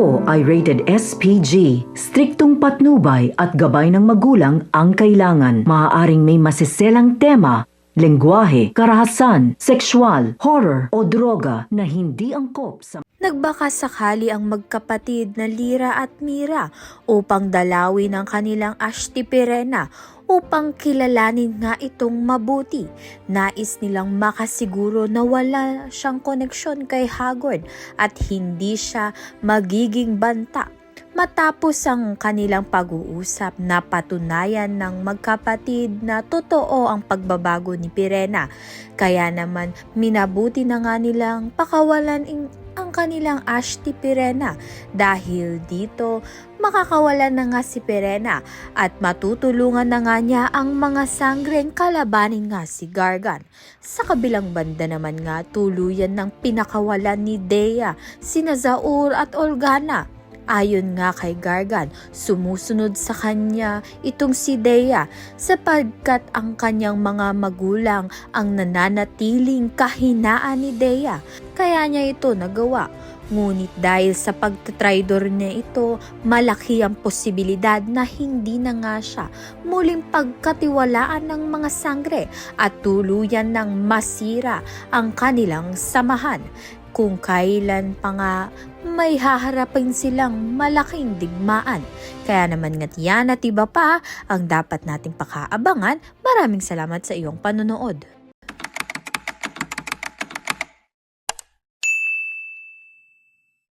ito ay rated SPG. Striktong patnubay at gabay ng magulang ang kailangan. Maaaring may masiselang tema, lengguwahe, karahasan, sexual, horror o droga na hindi angkop sa Nagbaka sakali ang magkapatid na Lyra at Mira upang dalawin ang kanilang Ashti Pirena upang kilalanin nga itong mabuti. Nais nilang makasiguro na wala siyang koneksyon kay Hagrid at hindi siya magiging banta. Matapos ang kanilang pag-uusap, napatunayan ng magkapatid na totoo ang pagbabago ni Pirena. Kaya naman minabuti na nga nilang pakawalan ang kanilang Ashti Pirena. Dahil dito, makakawalan na nga si Pirena at matutulungan na nga niya ang mga sangreng kalabanin nga si Gargan. Sa kabilang banda naman nga, tuluyan ng pinakawalan ni Dea, sina Zaur at Olgana. Ayon nga kay Gargan, sumusunod sa kanya itong si Dea sapagkat ang kanyang mga magulang ang nananatiling kahinaan ni Dea. Kaya niya ito nagawa. Ngunit dahil sa pagtatraidor niya ito, malaki ang posibilidad na hindi na nga siya muling pagkatiwalaan ng mga sangre at tuluyan ng masira ang kanilang samahan. Kung kailan pa nga may haharapin silang malaking digmaan. Kaya naman nga't yan at iba pa ang dapat nating pakaabangan. Maraming salamat sa iyong panonood.